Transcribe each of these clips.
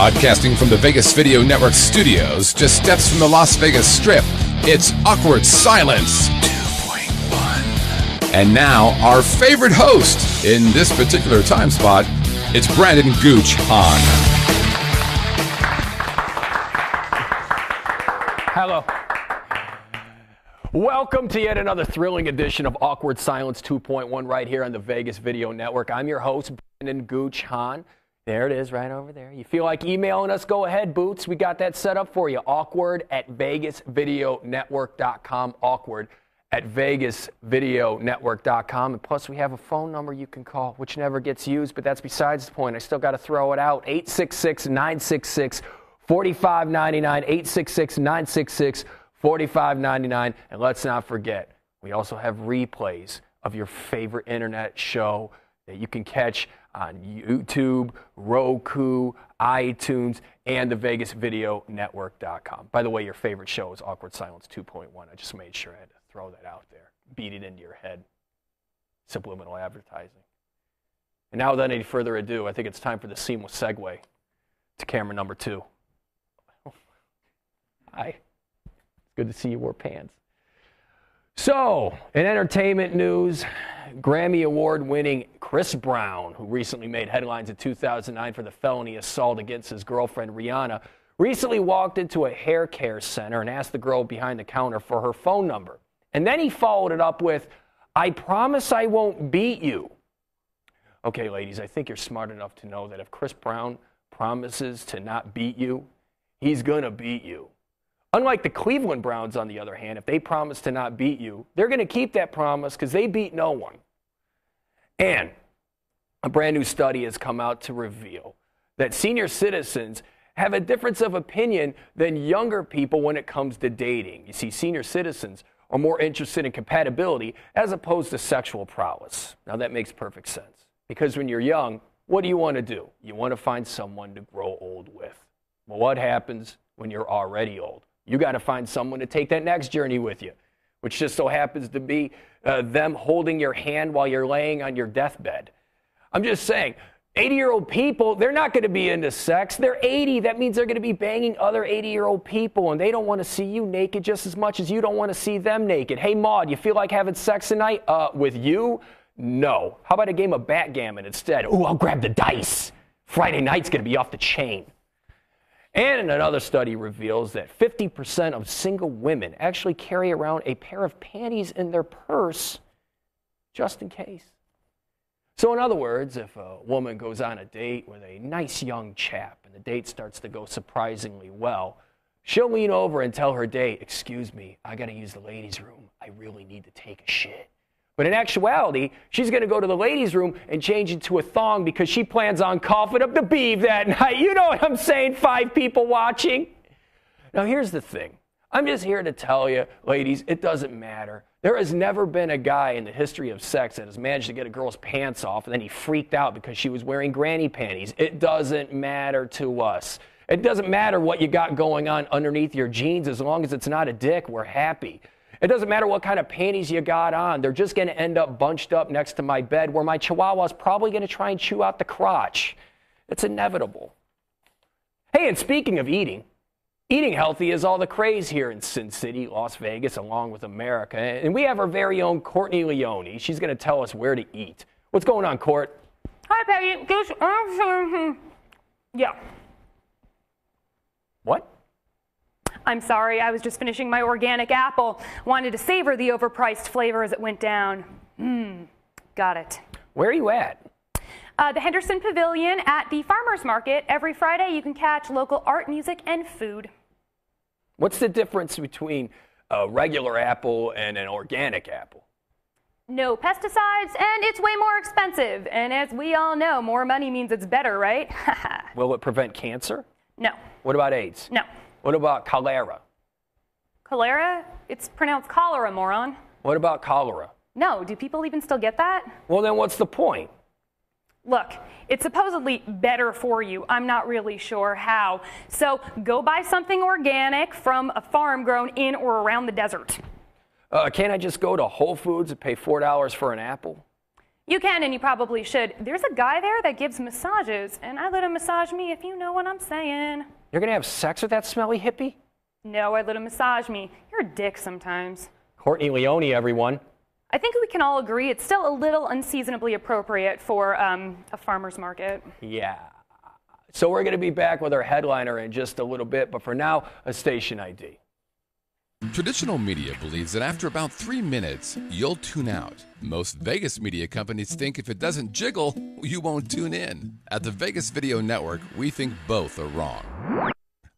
Broadcasting from the Vegas Video Network studios, just steps from the Las Vegas Strip, it's Awkward Silence 2.1. And now, our favorite host in this particular time spot, it's Brandon Gooch Hahn. Hello. Welcome to yet another thrilling edition of Awkward Silence 2.1 right here on the Vegas Video Network. I'm your host, Brandon Gooch Hahn. There it is, right over there. You feel like emailing us? Go ahead, Boots. We got that set up for you. Awkward@VegasVideoNetwork.com. Awkward@VegasVideoNetwork.com. And plus, we have a phone number you can call, which never gets used, but that's besides the point. I still got to throw it out. 866-966-4599. 866-966-4599. And let's not forget, we also have replays of your favorite internet show that you can catch on YouTube, Roku, iTunes, and the VegasVideoNetwork.com. By the way, your favorite show is Awkward Silence 2.1. I just made sure I had to throw that out there. Beat it into your head. Subliminal advertising. And now, without any further ado, I think it's time for the seamless segue to camera number 2. Hi. It's good to see you wore pants. So, in entertainment news, Grammy Award-winning Chris Brown, who recently made headlines in 2009 for the felony assault against his girlfriend Rihanna, recently walked into a hair care center and asked the girl behind the counter for her phone number. And then he followed it up with, "I promise I won't beat you." Okay, ladies, I think you're smart enough to know that if Chris Brown promises to not beat you, he's going to beat you. Unlike the Cleveland Browns, on the other hand, if they promise to not beat you, they're going to keep that promise because they beat no one. And a brand new study has come out to reveal that senior citizens have a difference of opinion than younger people when it comes to dating. You see, senior citizens are more interested in compatibility as opposed to sexual prowess. Now, that makes perfect sense because when you're young, what do you want to do? You want to find someone to grow old with. Well, what happens when you're already old? You got to find someone to take that next journey with you, which just so happens to be them holding your hand while you're laying on your deathbed. I'm just saying, 80-year-old people, they're not going to be into sex. They're 80. That means they're going to be banging other 80-year-old people, and they don't want to see you naked just as much as you don't want to see them naked. Hey, Maud, you feel like having sex tonight? With you? No. How about a game of backgammon instead? Ooh, I'll grab the dice. Friday night's going to be off the chain. And another study reveals that 50% of single women actually carry around a pair of panties in their purse just in case. So in other words, if a woman goes on a date with a nice young chap and the date starts to go surprisingly well, she'll lean over and tell her date, "Excuse me, I got to use the ladies' room. I really need to take a shit." But in actuality, she's going to go to the ladies' room and change into a thong because she plans on coughing up the beef that night. You know what I'm saying, 5 people watching? Now, here's the thing. I'm just here to tell you, ladies, it doesn't matter. There has never been a guy in the history of sex that has managed to get a girl's pants off and then he freaked out because she was wearing granny panties. It doesn't matter to us. It doesn't matter what you got going on underneath your jeans. As long as it's not a dick, we're happy. It doesn't matter what kind of panties you got on. They're just going to end up bunched up next to my bed where my chihuahua's probably going to try and chew out the crotch. It's inevitable. Hey, and speaking of eating healthy is all the craze here in Sin City, Las Vegas, along with America. And we have our very own Courtney Leone. She's going to tell us where to eat. What's going on, Court? Hi, Peggy. Yeah. What? I'm sorry, I was just finishing my organic apple. Wanted to savor the overpriced flavor as it went down. Got it. Where are you at? The Henderson Pavilion at the Farmers Market. Every Friday you can catch local art, music, and food. What's the difference between a regular apple and an organic apple? No pesticides, and it's way more expensive. And as we all know, more money means it's better, right? Will it prevent cancer? No. What about AIDS? No. What about cholera? Cholera? It's pronounced cholera, moron. What about cholera? No. Do people even still get that? Well, then what's the point? Look, it's supposedly better for you. I'm not really sure how. So go buy something organic from a farm grown in or around the desert. Can't I just go to Whole Foods and pay $4 for an apple? You can, and you probably should. There's a guy there that gives massages, and I let him massage me, if you know what I'm saying. You're going to have sex with that smelly hippie? No, I let him massage me. You're a dick sometimes. Courtney Leone, everyone. I think we can all agree it's still a little unseasonably appropriate for a farmer's market. Yeah. So we're going to be back with our headliner in just a little bit, but for now, a station ID. Traditional media believes that after about 3 minutes, you'll tune out. Most Vegas media companies think if it doesn't jiggle, you won't tune in. At the Vegas Video Network, we think both are wrong.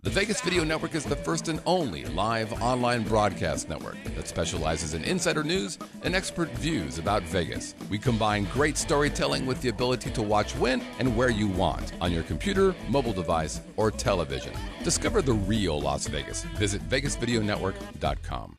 The Vegas Video Network is the first and only live online broadcast network that specializes in insider news and expert views about Vegas. We combine great storytelling with the ability to watch when and where you want on your computer, mobile device, or television. Discover the real Las Vegas. Visit VegasVideoNetwork.com.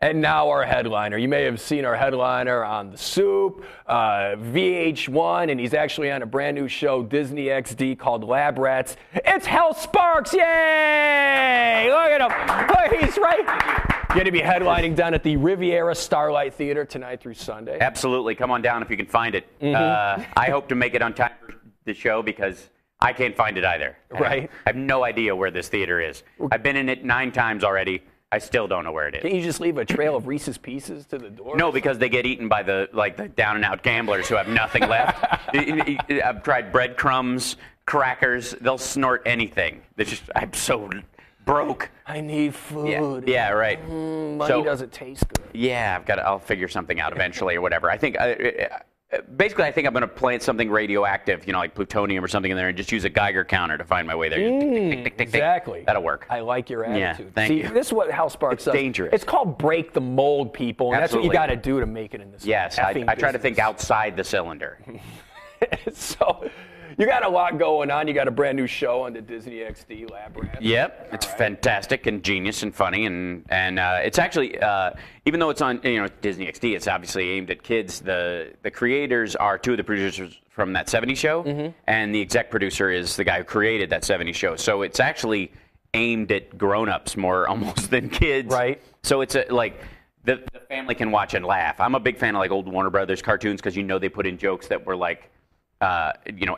And now our headliner. You may have seen our headliner on The Soup, VH1, and he's actually on a brand new show, Disney XD, called Lab Rats. It's Hal Sparks! Yay! Look at him. Look, he's right. Going to be headlining down at the Riviera Starlight Theater tonight through Sunday. Absolutely. Come on down if you can find it. I hope to make it on time for the show because I can't find it either. Right. I have no idea where this theater is. I've been in it 9 times already. I still don't know where it is. Can't you just leave a trail of Reese's Pieces to the door? No, because they get eaten by the down and out gamblers who have nothing left. I've tried breadcrumbs, crackers. They'll snort anything. I'm so broke. I need food. Yeah, right. Money doesn't taste good. Yeah, I'll figure something out eventually or whatever. I think basically I think I'm going to plant something radioactive, like plutonium or something in there, and just use a Geiger counter to find my way there. Tick, tick, tick, exactly. That'll work. I like your attitude. Yeah, thank you. This is what Hal Sparks does. Dangerous. It's called break the mold, people, and Absolutely. that's what you got to do to make it in this. Yes, I try to think outside the cylinder. So, you got a lot going on. You got a brand new show on the Disney XD Lab Rats. Yep, it's fantastic and genius and funny, and it's actually even though it's on Disney XD, it's obviously aimed at kids. The creators are 2 of the producers from that '70s show, and the exec producer is the guy who created that '70s show. So it's actually aimed at grown-ups more almost than kids. Right. So it's the family can watch and laugh. I'm a big fan of like old Warner Brothers cartoons because they put in jokes that were like.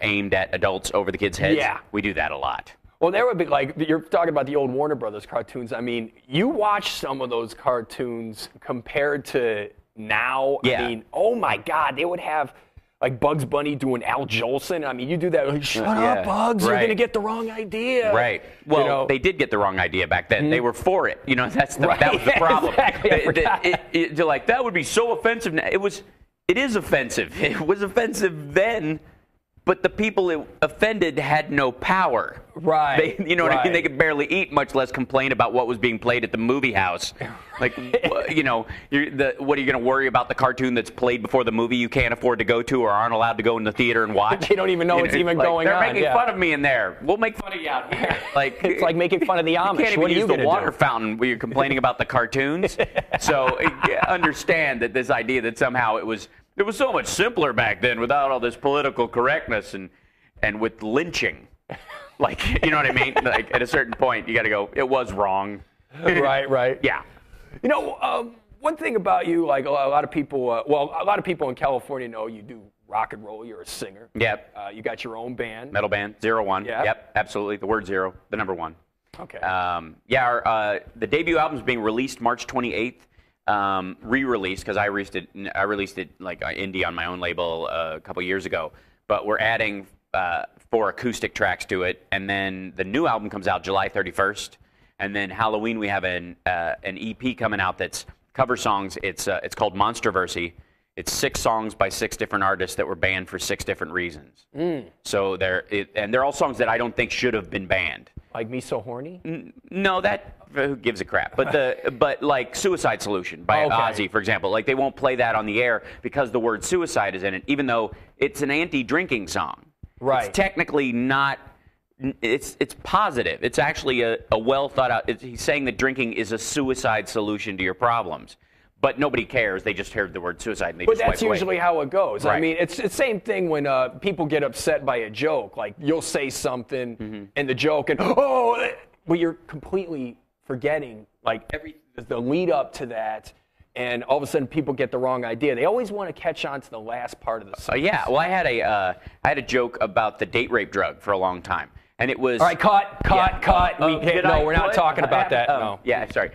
Aimed at adults over the kids' heads. Yeah. We do that a lot. Well, there would be you're talking about the old Warner Brothers cartoons. I mean, you watch some of those cartoons compared to now. Yeah. I mean, oh my God, they would have like Bugs Bunny doing Al Jolson. I mean, you do that. Like, shut up, Bugs. Right. You're going to get the wrong idea. Right. Well, they did get the wrong idea back then. They were for it. That was the problem. Exactly. They're like, that would be so offensive now. It is offensive. It was offensive then. But the people it offended had no power. Right. What I mean? They could barely eat, much less complain about what was being played at the movie house. Like, what are you going to worry about the cartoon that's played before the movie you can't afford to go to or aren't allowed to go in the theater and watch? You don't even know it's even going on. They're making fun of me in there. We'll make fun of you out here. It's like making fun of the Amish. You can't even what use the water do? fountain where you're complaining about the cartoons. So understand that this idea that somehow it was so much simpler back then without all this political correctness and with lynching. Like, you know what I mean? Like, at a certain point, you got to go, it was wrong. Right. Yeah. One thing about you, like a lot of people in California know you do rock and roll. You're a singer. Yep. You got your own band. Metal band, 01. Yeah. Yep, absolutely. The word 0, the number 1. Okay. The debut album is being released March 28th. Re-released because I released it like indie on my own label a couple years ago. But we're adding 4 acoustic tracks to it, and then the new album comes out July 31st. And then Halloween we have an EP coming out that's cover songs. It's called Monsterversy. It's 6 songs by 6 different artists that were banned for 6 different reasons. So they're all songs that I don't think should have been banned. Like Me So Horny? No, who gives a crap? But like Suicide Solution by Ozzy, for example, like they won't play that on the air because the word suicide is in it, even though it's an anti-drinking song. Right. It's technically not. It's positive. It's actually a well thought out. He's saying that drinking is a suicide solution to your problems, but nobody cares. They just heard the word suicide and they But just that's wipe away. usually how it goes. I Right. mean, it's the same thing when people get upset by a joke. Like, you'll say something and the joke, and but you're completely forgetting, like, the lead up to that, and all of a sudden people get the wrong idea. They always want to catch on to the last part of the song. Yeah, well, I had a joke about the date rape drug for a long time. And it was All right, cut. We're not talking about that. No. Yeah, sorry.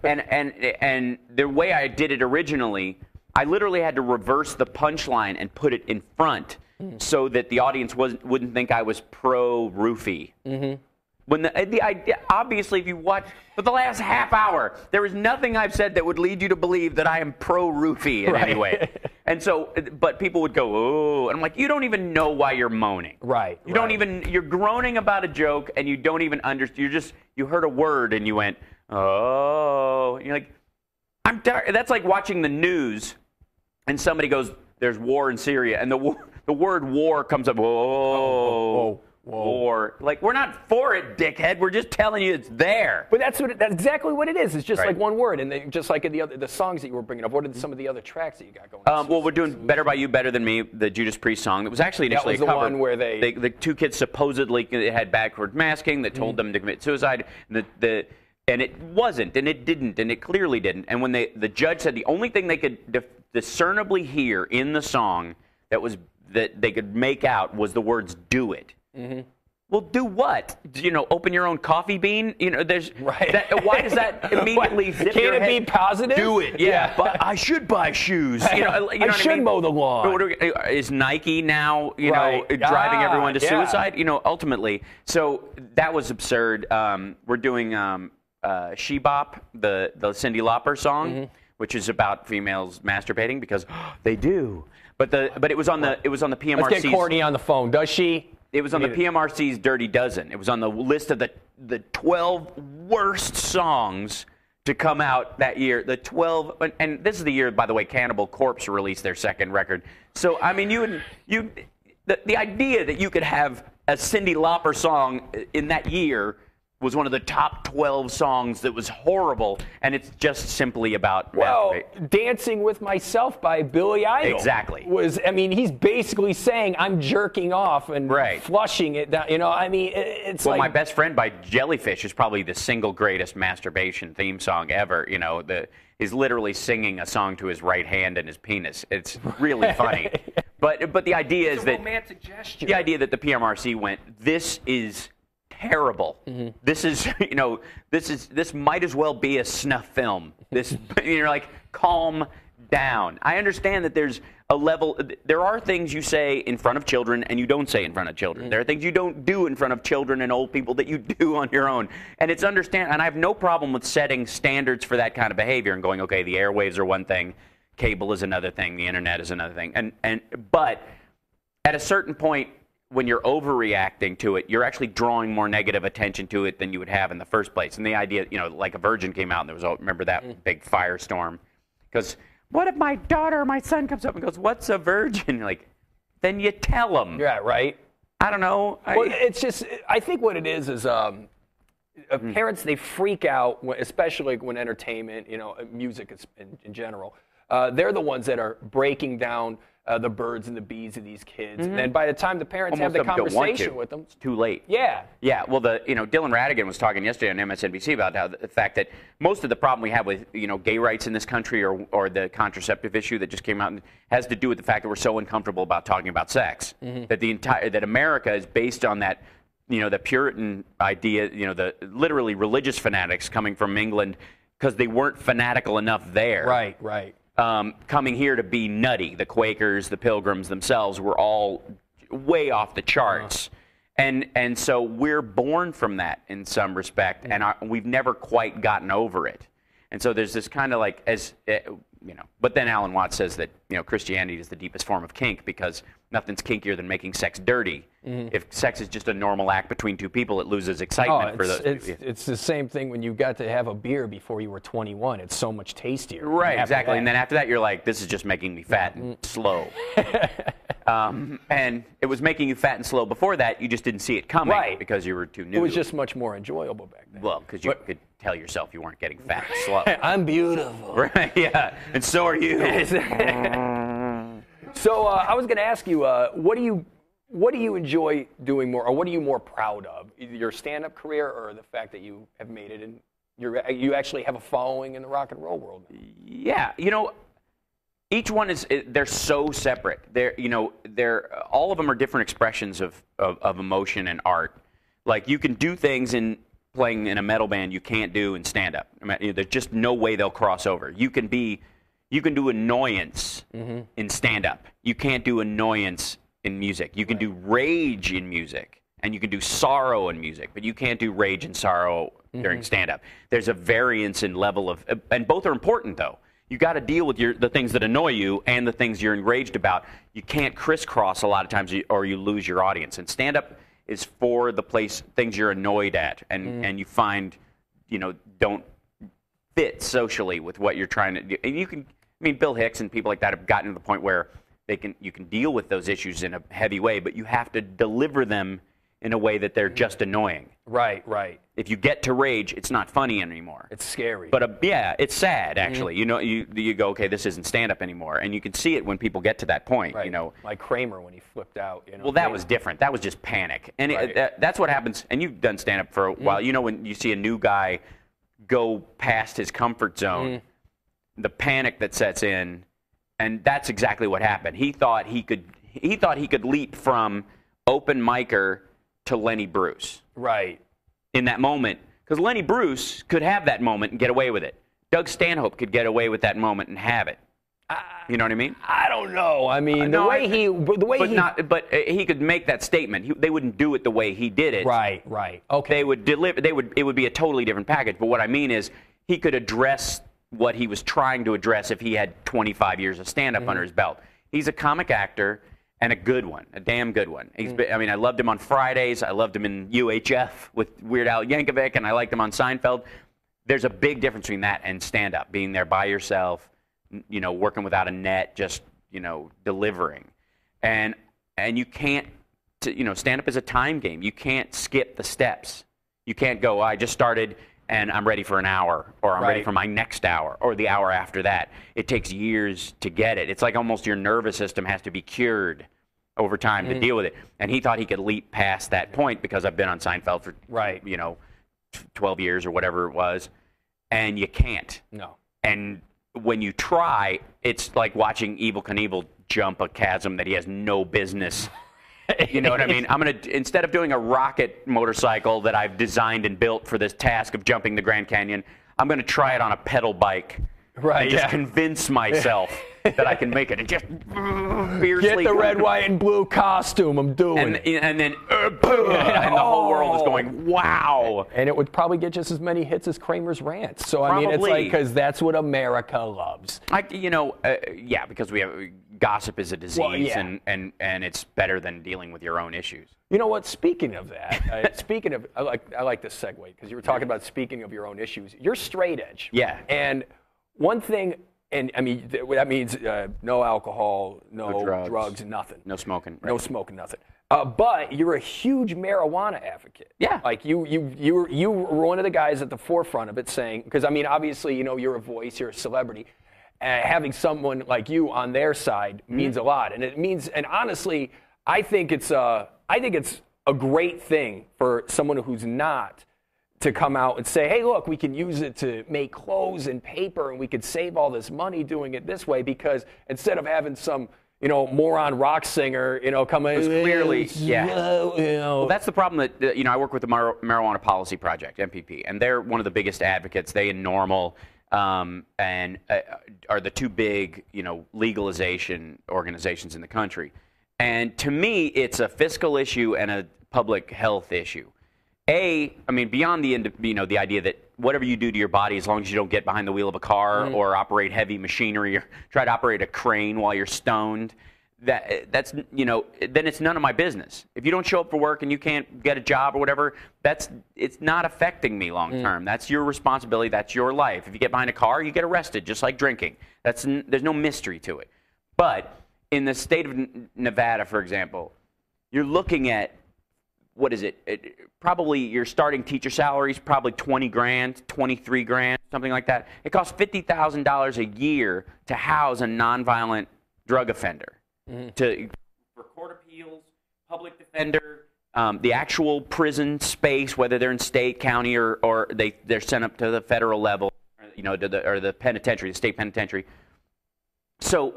And the way I did it originally, I literally had to reverse the punchline and put it in front so that the audience wouldn't think I was pro roofie. Mm-hmm. When the idea, obviously, if you watch for the last half hour, there is nothing I've said that would lead you to believe that I am pro roofie in any way. And so, but people would go, oh, and I'm like, you don't even know why you're moaning. Right. You don't even, you're groaning about a joke and you don't even understand. You heard a word and you went, oh. And you're like, I'm tired. That's like watching the news and somebody goes, there's war in Syria. And the word war comes up, whoa. War. Like, we're not for it, dickhead. We're just telling you it's there. But that's exactly what it is. It's just like one word. And just like in the songs that you were bringing up, what are some of the other tracks that you got going on? Well, we're doing Better By You, Better Than Me, the Judas Priest song. That was actually initially that was a cover. The one where the two kids supposedly had backward masking that told them to commit suicide. And it wasn't, and it didn't, and it clearly didn't. And when the judge said the only thing they could discernibly hear in the song that they could make out was the words "do it." Mm-hmm. Well, do what? Open your own coffee bean? There's right. Why does that immediately zip Can't your it head? Be positive? Do it. Yeah. But I should buy shoes. I should mow the lawn. Is Nike now, driving everyone to suicide? Ultimately. So that was absurd. We're doing She Bop, the Cyndi Lauper song, which is about females masturbating because they do. But it was on the PMRC's. Let's get Courtney on the phone. Does she? It was on the PMRC's Dirty Dozen. It was on the list of the 12 worst songs to come out that year. The 12, and this is the year, by the way, Cannibal Corpse released their second record. So I mean, the idea that you could have a Cyndi Lauper song in that year was one of the top 12 songs that was horrible, and it's just simply about Dancing with Myself by Billy Idol. Exactly. He's basically saying, I'm jerking off and flushing it down. It's my Best Friend by Jellyfish is probably the single greatest masturbation theme song ever. He's literally singing a song to his right hand and his penis. It's really funny. But the idea is that romantic gesture. The idea that the PMRC went, this is terrible. Mm-hmm. This might as well be a snuff film. You're like, calm down. I understand that there's a level. There are things you say in front of children and you don't say in front of children. Mm-hmm. There are things you don't do in front of children and old people that you do on your own. And it's and I have no problem with setting standards for that kind of behavior and going, okay, the airwaves are one thing, cable is another thing, the internet is another thing. But at a certain point, when you're overreacting to it, you're actually drawing more negative attention to it than you would have in the first place. And the idea, like a Virgin came out and there was, remember that big firestorm? Because what if my daughter or my son comes up and goes, what's a virgin? You're like, then you tell them. Yeah, right. I don't know. It's just, I think what it is parents, they freak out, especially when entertainment, music in general. They're the ones that are breaking down the birds and the bees of these kids. Mm-hmm. And then by the time the parents have the conversation with them, it's too late. Yeah. Yeah. Well, Dylan Ratigan was talking yesterday on MSNBC about how the fact that most of the problem we have with, gay rights in this country or the contraceptive issue that just came out has to do with the fact that we're so uncomfortable about talking about sex. Mm-hmm. That America is based on that, the Puritan idea, the literally religious fanatics coming from England because they weren't fanatical enough there. Right. Coming here to be nutty. The Quakers, the Pilgrims themselves were all way off the charts. And so we're born from that in some respect, and we've never quite gotten over it. And so there's this kind of like, but then Alan Watts says that, Christianity is the deepest form of kink because nothing's kinkier than making sex dirty. Mm-hmm. If sex is just a normal act between two people, it loses excitement for those. It's the same thing when you got to have a beer before you were 21. It's so much tastier. Right, exactly. And then after that, you're like, this is just making me fat and slow. And it was making you fat and slow before that. You just didn't see it coming because you were too new. It was just much more enjoyable back then. Well, because you could tell yourself you weren't getting fat and slow. I'm beautiful. Right, yeah, and so are you. So I was going to ask you, what do you enjoy doing more, or what are you more proud of? Either your stand-up career or the fact that you have made it and you actually have a following in the rock and roll world? Yeah, each one they're so separate. They're all of them are different expressions of emotion and art. Like you can do things in playing in a metal band you can't do in stand-up. There's just no way they'll cross over. You can do annoyance in stand-up. You can't do annoyance in music. You can do rage in music, and you can do sorrow in music, but you can't do rage and sorrow during stand-up. There's a variance in level of, and both are important though. You got to deal with the things that annoy you and the things you're enraged about. You can't crisscross a lot of times, or you lose your audience. And stand-up is for the things you're annoyed at, and you find, don't fit socially with what you're trying to do. And Bill Hicks and people like that have gotten to the point where you can deal with those issues in a heavy way, but you have to deliver them in a way that they're just annoying. Right. If you get to rage, it's not funny anymore. It's scary. But yeah, it's sad actually. You go, okay, this isn't stand-up anymore, and you can see it when people get to that point. Right. Like Kramer when he flipped out. Well, that was different. That was just panic, and that's what happens. And you've done stand-up for a while. When you see a new guy go past his comfort zone, the panic that sets in. And that's exactly what happened. He thought he could leap from open micer to Lenny Bruce. Right. In that moment, because Lenny Bruce could have that moment and get away with it. Doug Stanhope could get away with that moment and have it. You know what I mean? I don't know. But he could make that statement. They wouldn't do it the way he did it. Right. Okay. It would be a totally different package. But what I mean is, he could address what he was trying to address if he had 25 years of stand-up under his belt. He's a comic actor and a good one, a damn good one. I loved him on Fridays. I loved him in UHF with Weird Al Yankovic, and I liked him on Seinfeld. There's a big difference between that and stand-up, being there by yourself, working without a net, just, delivering. And you can't, stand-up is a time game. You can't skip the steps. You can't go, I just started and I'm ready for an hour, or I'm ready for my next hour, or the hour after that. It takes years to get it. It's like almost your nervous system has to be cured over time to deal with it. And he thought he could leap past that point because I've been on Seinfeld for 12 years or whatever it was, and you can't. No. And when you try, it's like watching Evel Knievel jump a chasm that he has no business. You know what I mean? Instead of doing a rocket motorcycle that I've designed and built for this task of jumping the Grand Canyon, I'm going to try it on a pedal bike. Right. And just convince myself that I can make it, and just fiercely get the red, white, and blue costume. I'm doing it. And then and the whole world is going, wow. And it would probably get just as many hits as Kramer's rants. So I mean, it's like, because that's what America loves. Because we have gossip is a disease, and it's better than dealing with your own issues. You know what? Speaking of that, I like this segue because you were talking about speaking of your own issues. You're straight edge. Yeah. And one thing. And I mean, that means no alcohol, no drugs, nothing. No smoking. Right. No smoking, nothing. But you're a huge marijuana advocate. Yeah. Like you were one of the guys at the forefront of it, saying, because I mean, obviously, you're a voice, you're a celebrity. Having someone like you on their side means a lot, and it means. And honestly, I think it's a great thing for someone who's not to come out and say, hey, look, we can use it to make clothes and paper, and we could save all this money doing it this way, because instead of having some, moron rock singer, come in. Clearly, Well, that's the problem that, I work with the Marijuana Policy Project, MPP, and they're one of the biggest advocates. They and Normal and are the two big, legalization organizations in the country. And to me, it's a fiscal issue and a public health issue. Beyond the idea that whatever you do to your body, as long as you don't get behind the wheel of a car or operate heavy machinery or try to operate a crane while you're stoned, that's then it's none of my business. If you don't show up for work and you can't get a job or whatever, it's not affecting me long term. That's your responsibility. That's your life. If you get behind a car, you get arrested, just like drinking. There's no mystery to it. But in the state of Nevada, for example, you're looking at, what is it? Probably your starting teacher salary is probably 20 grand, 23 grand, something like that. It costs $50,000 a year to house a nonviolent drug offender. For court appeals, public defender, the actual prison space, whether they're in state, county, or they're sent up to the federal level, or the penitentiary, the state penitentiary. So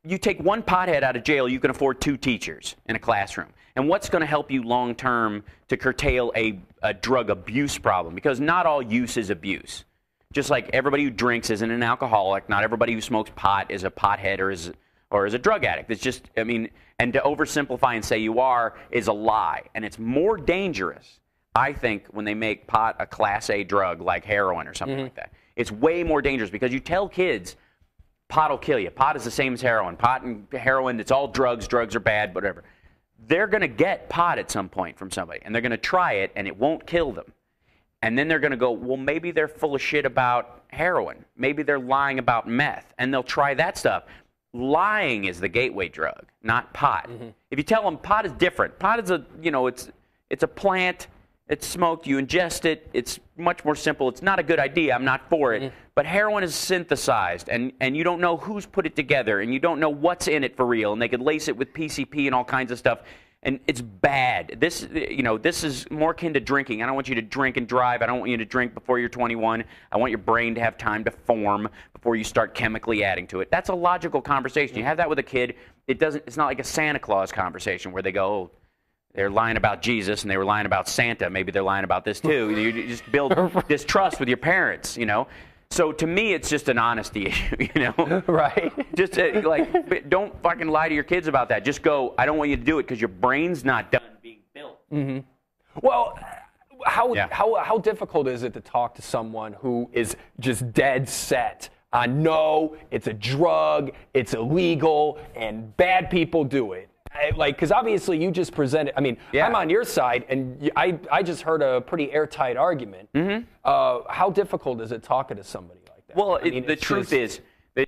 you take one pothead out of jail, you can afford 2 teachers in a classroom. And what's going to help you long term to curtail a drug abuse problem? Because not all use is abuse. Just like everybody who drinks isn't an alcoholic, not everybody who smokes pot is a pothead or is a drug addict. It's just, and to oversimplify and say you are is a lie. And it's more dangerous, I think, when they make pot a Class A drug like heroin or something like that. It's way more dangerous because you tell kids, pot will kill you. Pot is the same as heroin. Pot and heroin, it's all drugs. Drugs are bad, whatever. They're going to get pot at some point from somebody, and they're going to try it, and it won't kill them. And then they're going to go, well, maybe they're full of shit about heroin. Maybe they're lying about meth, and they'll try that stuff. Lying is the gateway drug, not pot. If you tell them pot is different, pot is it's a plant. It's smoked. You ingest it. It's much more simple. It's not a good idea. I'm not for it. But heroin is synthesized, and you don't know who's put it together, and you don't know what's in it for real. And they could lace it with PCP and all kinds of stuff, and it's bad. This is more akin to drinking. I don't want you to drink and drive. I don't want you to drink before you're 21. I want your brain to have time to form before you start chemically adding to it. That's a logical conversation. You have that with a kid. It's not like a Santa Claus conversation where they go, oh, they're lying about Jesus and they were lying about Santa. Maybe they're lying about this too. You just build distrust with your parents, So to me, it's just an honesty issue, Right. Just don't fucking lie to your kids about that. Just go, I don't want you to do it because your brain's not done being built. Well, how difficult is it to talk to someone who is just dead set on no, it's a drug, it's illegal, and bad people do it? Because obviously you just presented. I'm on your side, and I just heard a pretty airtight argument. How difficult is it talking to somebody like that? Well, the truth is you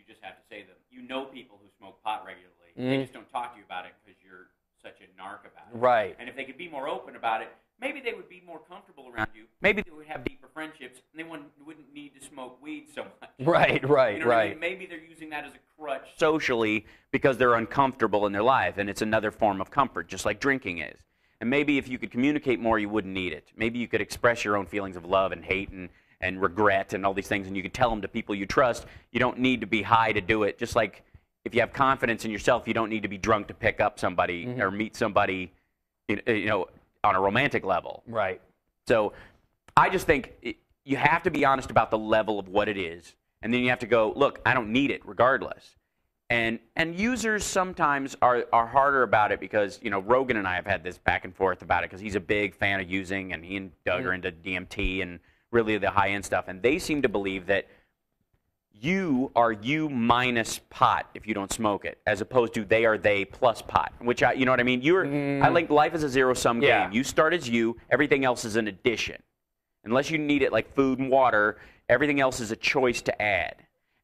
just have to say that people who smoke pot regularly. They just don't talk to you about it because you're such a narc about it. Right. And if they could be more open about it, maybe they would be more comfortable around you. Maybe they would have deeper friendships, and they wouldn't need to smoke weed so much. Right. I mean? Maybe they're using that as a crutch socially because they're uncomfortable in their life, and it's another form of comfort, just like drinking is. And maybe if you could communicate more, you wouldn't need it. Maybe you could express your own feelings of love and hate and regret and all these things, and you could tell them to people you trust. You don't need to be high to do it. Just like if you have confidence in yourself, you don't need to be drunk to pick up somebody or meet somebody, on a romantic level. Right. So I just think you have to be honest about the level of what it is, and then you have to go, look, I don't need it regardless. And users sometimes are harder about it because, Rogan and I have had this back and forth about it because he's a big fan of using, and he and Doug are into DMT and really the high-end stuff, and they seem to believe that you are you minus pot if you don't smoke it, as opposed to they are they plus pot, which you know what I mean? I think life is a zero-sum game. You start as you, everything else is an addition. Unless you need it like food and water, everything else is a choice to add.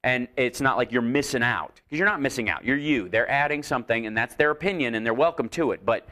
And it's not like you're missing out, because you're not missing out. You're you. They're adding something, and that's their opinion, and they're welcome to it. But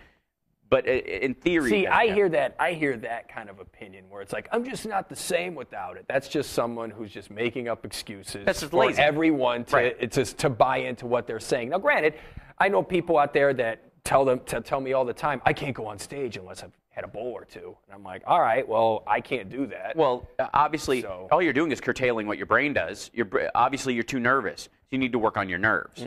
in theory, see, I hear that kind of opinion where it's like, I'm just not the same without it. That's just someone who's just making up excuses for everyone to buy into what they're saying. Now, granted, I know people out there that tell me all the time, I can't go on stage unless I've had a bowl or two. And I'm like, all right, well, I can't do that. Well, obviously, all you're doing is curtailing what your brain does. Obviously, you're too nervous. So you need to work on your nerves.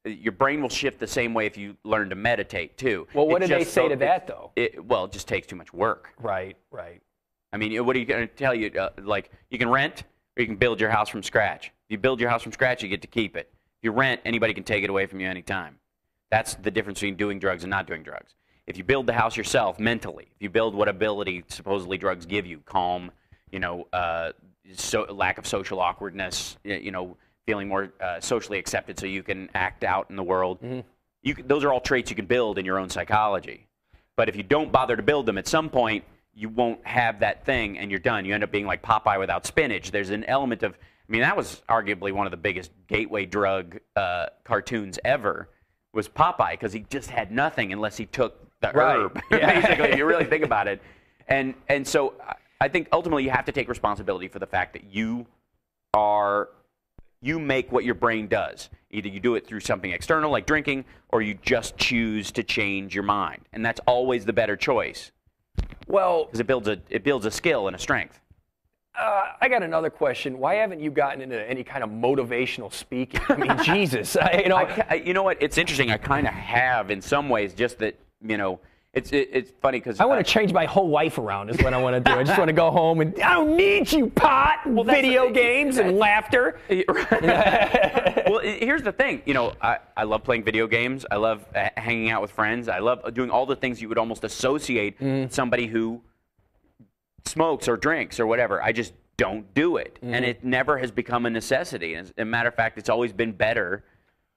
Your brain will shift the same way if you learn to meditate, too. Well, what do they say to that, though? It just takes too much work. Right. I mean, what are you going to tell you? You can rent or you can build your house from scratch. If you build your house from scratch, you get to keep it. If you rent, anybody can take it away from you anytime. That's the difference between doing drugs and not doing drugs. If you build the house yourself mentally, if you build what ability supposedly drugs give you, calm, lack of social awkwardness, feeling more socially accepted so you can act out in the world. Those are all traits you can build in your own psychology. But if you don't bother to build them, at some point, you won't have that thing and you're done. You end up being like Popeye without spinach. There's an element of I mean, that was arguably one of the biggest gateway drug cartoons ever, was Popeye, because he just had nothing unless he took the herb, basically, if you really think about it. And so I think ultimately you have to take responsibility for the fact that you make what your brain does. Either you do it through something external like drinking, or you just choose to change your mind. And that's always the better choice. Well, because it builds a skill and a strength. I got another question. Why haven't you gotten into any kind of motivational speaking? I mean, Jesus, you know what? It's interesting. I kind of have in some ways, just that, it's funny because I want to change my whole life around is what I want to do. I just want to go home and I don't need you, pot, video games and laughter. Well, here's the thing. I love playing video games. I love hanging out with friends. I love doing all the things you would almost associate with somebody who smokes or drinks or whatever. I just don't do it. And it never has become a necessity. As a matter of fact, it's always been better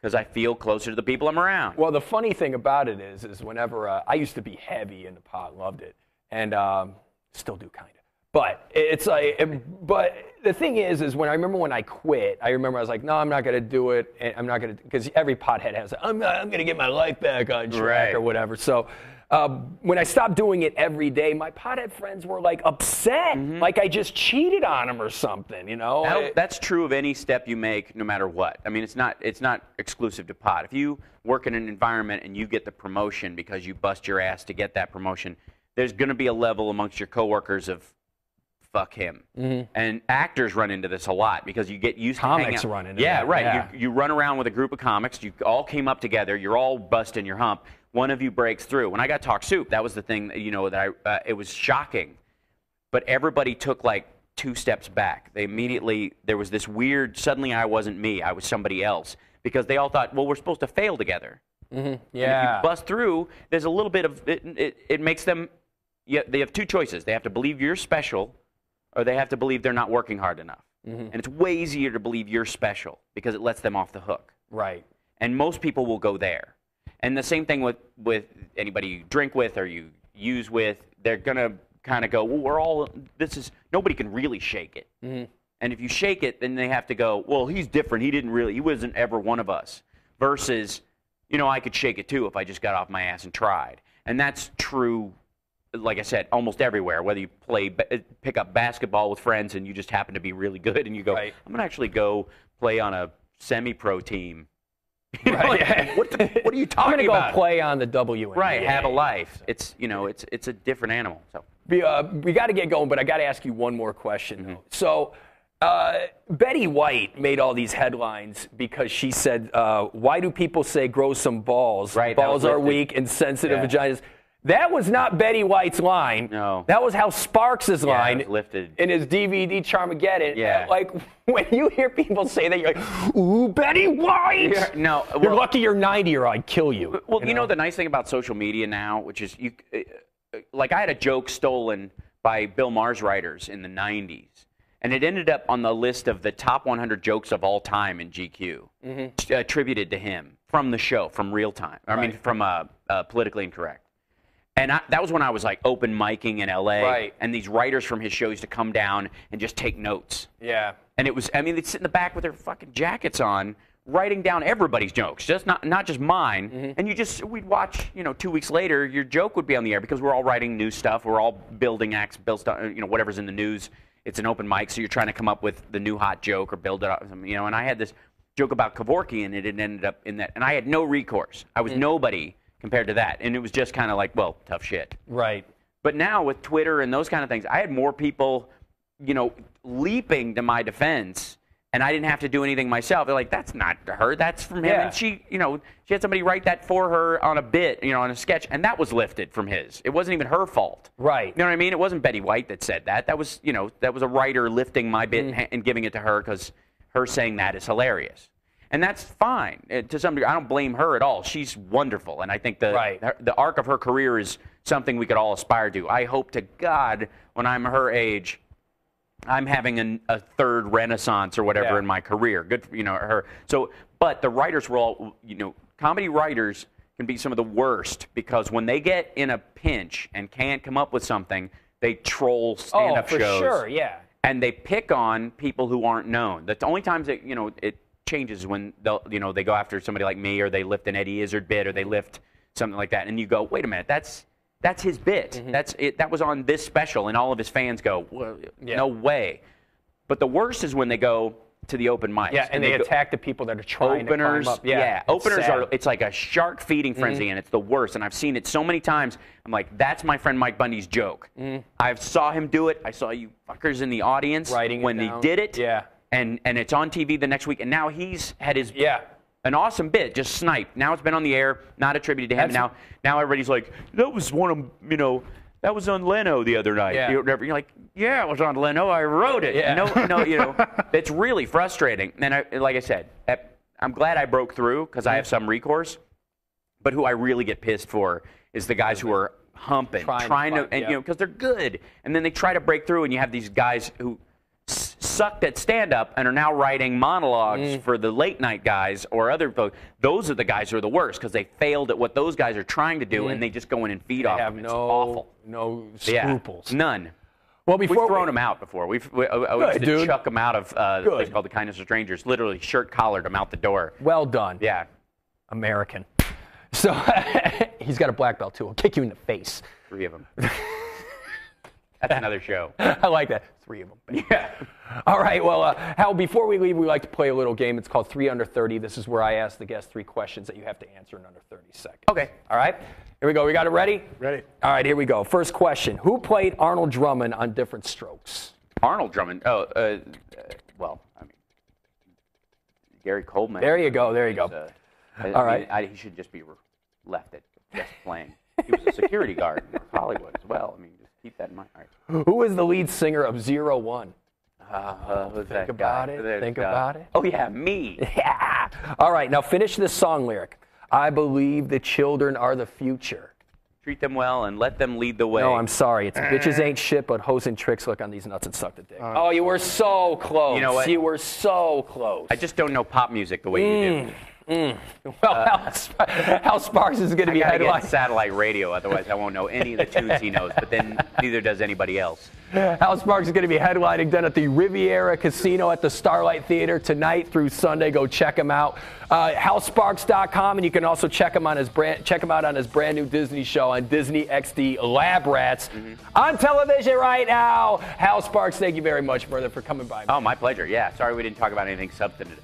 because I feel closer to the people I'm around. Well, the funny thing about it is whenever I used to be heavy into pot, loved it, and still do kind of. But it's like, but the thing is when I remember when I quit, I was like, no, I'm not going to do it. And I'm not going to, because every pothead has, I'm going to get my life back on track or whatever. So when I stopped doing it every day, my pothead friends were like upset, like I just cheated on them or something, That's true of any step you make, no matter what. I mean, it's not exclusive to pot. If you work in an environment and you get the promotion because you bust your ass to get that promotion, there's going to be a level amongst your coworkers of fuck him. And actors run into this a lot because you get used to comics run into that. Right. Yeah. You run around with a group of comics. You all came up together. You're all busting your hump. One of you breaks through. When I got Talk Soup, that was the thing, that it was shocking. But everybody took like 2 steps back. There was this weird, suddenly I wasn't me, I was somebody else. Because they all thought, well, we're supposed to fail together. Yeah. And if you bust through, there's a little bit of, it makes them, they have 2 choices. They have to believe you're special, or they have to believe they're not working hard enough. And it's way easier to believe you're special because it lets them off the hook. Right. And most people will go there. And the same thing with anybody you drink with or you use with, they're going to kind of go, well, nobody can really shake it. And if you shake it, then they have to go, well, he's different. He wasn't ever one of us. Versus, I could shake it too if I just got off my ass and tried. And that's true, like I said, almost everywhere. Whether you pick up basketball with friends and you just happen to be really good and you go, I'm going to actually go play on a semi-pro team. What are you talking about? I'm going to go play on the WNBA. Right, have a life. It's a different animal. So we got to get going, but I got to ask you one more question. So Betty White made all these headlines because she said, "Why do people say grow some balls? Right, balls are weak and sensitive vaginas." That was not Betty White's line. No. That was Hal Sparks' line. It was lifted in his DVD Charmageddon. Yeah. Like, when you hear people say that, you're like, ooh, Betty White! You're lucky you're 90 or I'd kill you. Well, you know the nice thing about social media now, which is, like I had a joke stolen by Bill Maher's writers in the 90s. And it ended up on the list of the top 100 jokes of all time in GQ, attributed to him from the show, from Real Time. I mean, from Politically Incorrect. And that was when I was like open micing in LA, and these writers from his show used to come down and just take notes. Yeah. And it was, they'd sit in the back with their fucking jackets on, writing down everybody's jokes, just not just mine. And we'd watch, 2 weeks later, your joke would be on the air because we're all writing new stuff, we're all building acts, whatever's in the news. It's an open mic, so you're trying to come up with the new hot joke or build it up, and I had this joke about Kevorkian, and it ended up in that, and I had no recourse. I was nobody compared to that. And it was just kind of like, well, tough shit. Right. But now with Twitter and those kind of things, I had more people, leaping to my defense, and I didn't have to do anything myself. They're like, that's not her, that's from him. Yeah. And she had somebody write that for her on a bit, on a sketch, and that was lifted from his. It wasn't even her fault. Right. You know what I mean? It wasn't Betty White that said that. That was, that was a writer lifting my bit and giving it to her because her saying that is hilarious. And that's fine to some degree. I don't blame her at all. She's wonderful. And I think the arc of her career is something we could all aspire to. I hope to God when I'm her age, I'm having a third renaissance or whatever in my career. Good for, her. So, but the writers were all, comedy writers can be some of the worst because when they get in a pinch and can't come up with something, they troll stand-up shows. Oh, for sure, yeah. and they pick on people who aren't known. The only times that it changes when they go after somebody like me, or they lift an Eddie Izzard bit, or they lift something like that, and you go, wait a minute, that's his bit. Mm-hmm. That's it. That was on this special, and all of his fans go, well, no way. But the worst is when they go to the open mics. Yeah, and they attack the people that are trying to climb up. Yeah, openers it's like a shark feeding frenzy, and it's the worst. And I've seen it so many times. I'm like, that's my friend Mike Bundy's joke. I saw him do it. I saw you fuckers in the audience when he did it. Yeah. And it's on TV the next week, and now he's had his an awesome bit just sniped. Now it's been on the air, not attributed to him. Now everybody's like, that was one of that was on Leno the other night. Yeah. You're like, yeah, it was on Leno. I wrote it. Yeah. No, it's really frustrating. And like I said, I'm glad I broke through because I have some recourse. But who I really get pissed for is the guys who are humping, trying to because they're good, and then they try to break through, and you have these guys who sucked at stand-up and are now writing monologues for the late-night guys or other folks. Those are the guys who are the worst because they failed at what those guys are trying to do, and they just go in and feed off them. It's awful. No scruples. None. Well, We've thrown them out before. We used to chuck them out of a place called the Kindness of Strangers. Literally shirt-collared them out the door. Well done. Yeah. American. So he's got a black belt, too. He'll kick you in the face. 3 of them. That's another show. I like that. 3 of them. Yeah. All right. Well, Hal, before we leave, we like to play a little game. It's called 3 Under 30. This is where I ask the guests 3 questions that you have to answer in under 30 seconds. Okay. All right. Here we go. We got it ready? Ready. All right. Here we go. First question. Who played Arnold Drummond on Different Strokes? Arnold Drummond. Oh, well, I mean, Gary Coleman. There you go. There you go. All right. He should just be left at just playing. He was a security guard in Hollywood as well. I mean, just keep that in mind. All right. Who is the lead singer of 01? Think about it. Think about it. Oh, yeah, me. Yeah. All right. Now finish this song lyric. I believe the children are the future. Treat them well and let them lead the way. No, I'm sorry. It's bitches ain't shit, but hoes and tricks look on these nuts and suck the dick. Oh, you were so close. You know what? You were so close. I just don't know pop music the way you do. Well, Hal Sparks is going to be headlining. Satellite radio, otherwise I won't know any of the tunes he knows, but then neither does anybody else. Hal Sparks is going to be headlining down at the Riviera Casino at the Starlight Theater tonight through Sunday. Go check him out. HalSparks.com, and you can also check him out on his brand new Disney show on Disney XD Lab Rats on television right now. Hal Sparks, thank you very much, brother, for coming by. Oh, my pleasure. Yeah, sorry we didn't talk about anything substantive.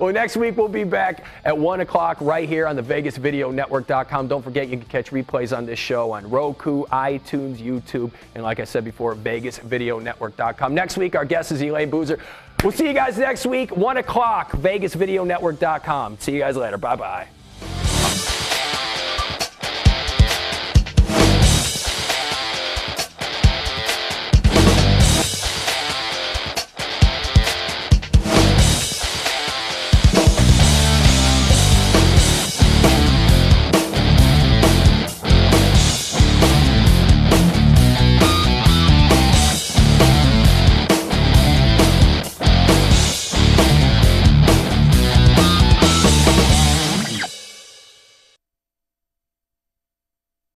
Well, next week we'll be back at 1 o'clock right here on the VegasVideoNetwork.com. Don't forget you can catch replays on this show on Roku, iTunes, YouTube, and like I said before, VegasVideoNetwork.com. Next week our guest is Elaine Boozer. We'll see you guys next week, 1 o'clock, VegasVideoNetwork.com. See you guys later. Bye-bye.